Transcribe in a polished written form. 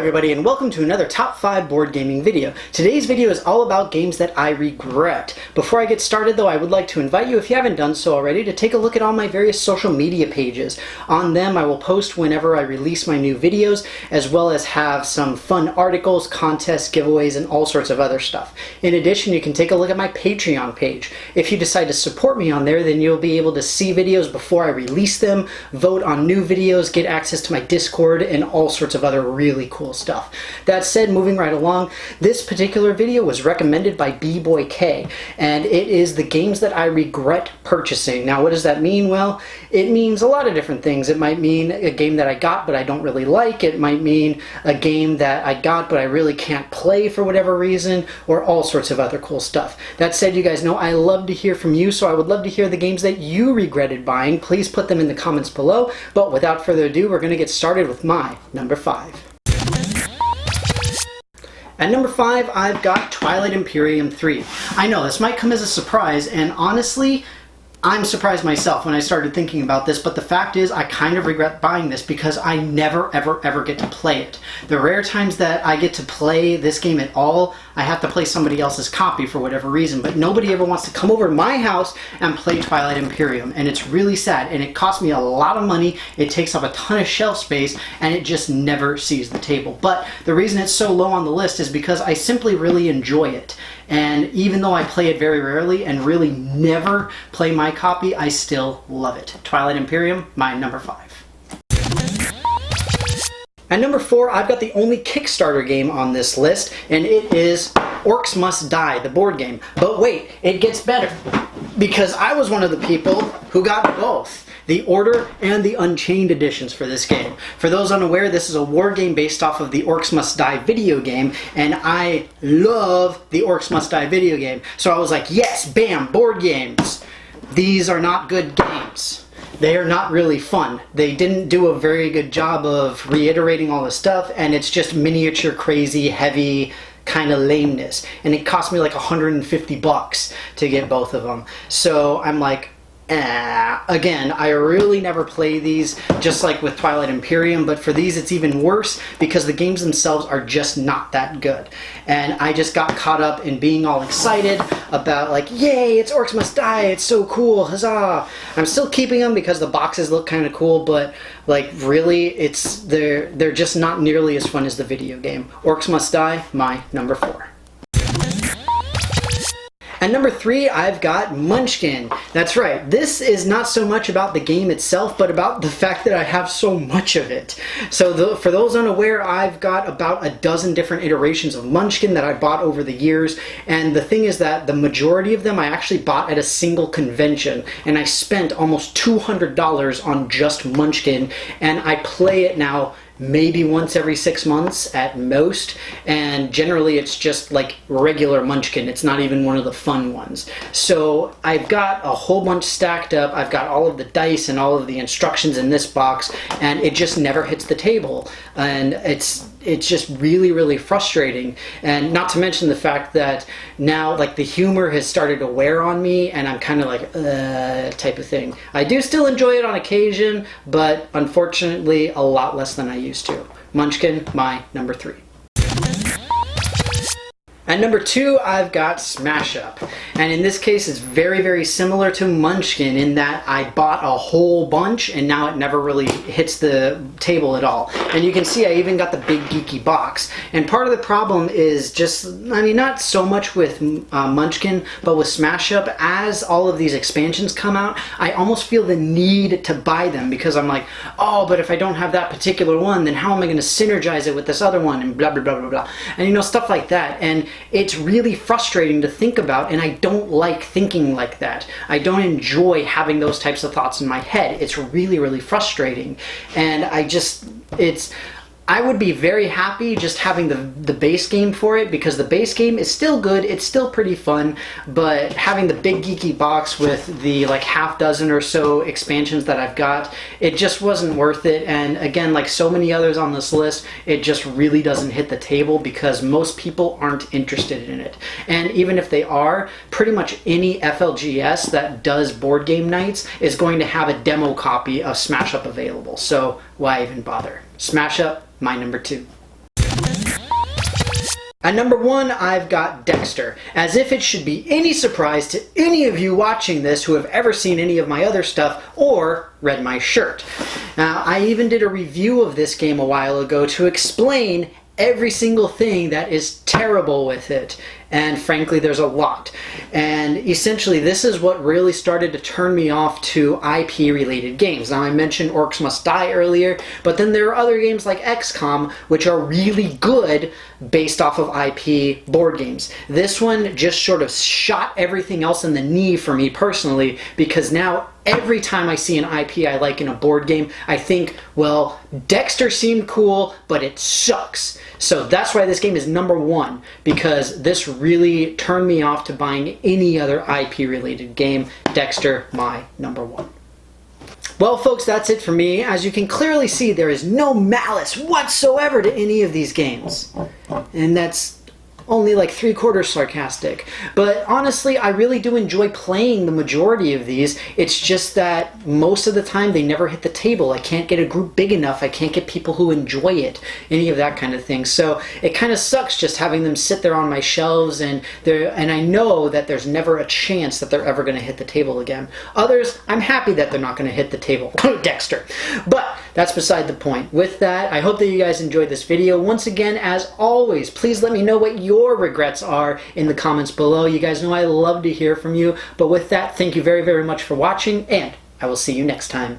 everybody, and welcome to another Top 5 board gaming video. Today's video is all about games that I regret. Before I get started though, I would like to invite you, if you haven't done so already, to take a look at all my various social media pages. On them I will post whenever I release my new videos, as well as have some fun articles, contests, giveaways, and all sorts of other stuff. In addition, you can take a look at my Patreon page. If you decide to support me on there, then you'll be able to see videos before I release them, vote on new videos, get access to my Discord, and all sorts of other really cool stuff. That said, moving right along, this particular video was recommended by B-Boy K, and it is the games that I regret purchasing. Now, what does that mean? Well, it means a lot of different things. It might mean a game that I got but I don't really like. It might mean a game that I got but I really can't play for whatever reason, or all sorts of other cool stuff. That said, you guys know I love to hear from you, so I would love to hear the games that you regretted buying. Please put them in the comments below, but without further ado, we're going to get started with my number 5. At number 5, I've got Twilight Imperium 3. I know, this might come as a surprise, and honestly, I'm surprised myself when I started thinking about this, but the fact is I kind of regret buying this because I never ever get to play it. The rare times that I get to play this game at all, I have to play somebody else's copy for whatever reason, but nobody ever wants to come over to my house and play Twilight Imperium, and it's really sad, and it costs me a lot of money, it takes up a ton of shelf space, and it just never sees the table. But the reason it's so low on the list is because I simply really enjoy it. And even though I play it very rarely and really never play my copy, I still love it. Twilight Imperium, my number 5. At number 4, I've got the only Kickstarter game on this list, and it is Orcs Must Die, the board game. But wait, it gets better, because I was one of the people who got both the Order and the Unchained editions for this game. For those unaware, this is a war game based off of the Orcs Must Die video game, and I love the Orcs Must Die video game. So I was like, yes, bam, board games. These are not good games. They are not really fun. They didn't do a very good job of reiterating all the stuff, and it's just miniature, crazy, heavy kind of lameness. And it cost me like $150 to get both of them. So I'm like, again, I really never play these, just like with Twilight Imperium, but for these it's even worse because the games themselves are just not that good. And I just got caught up in being all excited about like, yay, it's Orcs Must Die, it's so cool, huzzah! I'm still keeping them because the boxes look kind of cool, but like really, they're just not nearly as fun as the video game. Orcs Must Die, my number 4. At number 3, I've got Munchkin. That's right, this is not so much about the game itself, but about the fact that I have so much of it. So for those unaware, I've got about a dozen different iterations of Munchkin that I bought over the years, and the thing is that the majority of them I actually bought at a single convention, and I spent almost $200 on just Munchkin, and I play it now maybe once every 6 months at most, and generally it's just like regular Munchkin. It's not even one of the fun ones. So I've got a whole bunch stacked up. I've got all of the dice and all of the instructions in this box, and it just never hits the table, and it's just really frustrating. And not to mention the fact that now like the humor has started to wear on me, and I'm kind of like type of thing. I do still enjoy it on occasion, but unfortunately a lot less than I used to. Munchkin, my number 3. At number 2, I've got Smash Up, and in this case it's very similar to Munchkin in that I bought a whole bunch and now it never really hits the table at all. And you can see I even got the big geeky box, and part of the problem is just, I mean, not so much with Munchkin, but with Smash Up, as all of these expansions come out, I almost feel the need to buy them because I'm like, oh, but if I don't have that particular one, then how am I going to synergize it with this other one, and blah blah blah, and you know, stuff like that. And it's really frustrating to think about, and I don't like thinking like that. I don't enjoy having those types of thoughts in my head. It's really frustrating, and I would be very happy just having the base game for it, because the base game is still good, it's still pretty fun, but having the big geeky box with the like half dozen or so expansions that I've got, it just wasn't worth it. And again, like so many others on this list, it just really doesn't hit the table because most people aren't interested in it. And even if they are, pretty much any FLGS that does board game nights is going to have a demo copy of Smash Up available, so why even bother? Smash Up, my number 2. At number 1, I've got Dexter. As if it should be any surprise to any of you watching this who have ever seen any of my other stuff or read my shirt. Now, I even did a review of this game a while ago to explain every single thing that is terrible with it. And frankly, there's a lot. And essentially, this is what really started to turn me off to IP-related games. Now, I mentioned Orcs Must Die earlier, but then there are other games like XCOM, which are really good based off of IP board games. This one just sort of shot everything else in the knee for me personally, because now every time I see an IP I like in a board game, I think, well, Dexter seemed cool, but it sucks. So that's why this game is number 1, because this really turned me off to buying any other IP-related game. Dexter, my number 1. Well, folks, that's it for me. As you can clearly see, there is no malice whatsoever to any of these games. And that's only like 3/4 sarcastic. But honestly, I really do enjoy playing the majority of these. It's just that most of the time they never hit the table. I can't get a group big enough. I can't get people who enjoy it, any of that kind of thing. So it kind of sucks just having them sit there on my shelves, and I know that there's never a chance that they're ever going to hit the table again. Others, I'm happy that they're not going to hit the table. Dexter. But that's beside the point. With that, I hope that you guys enjoyed this video. Once again, as always, please let me know what your regrets are in the comments below. You guys know I love to hear from you. But with that, thank you very, very much for watching, and I will see you next time.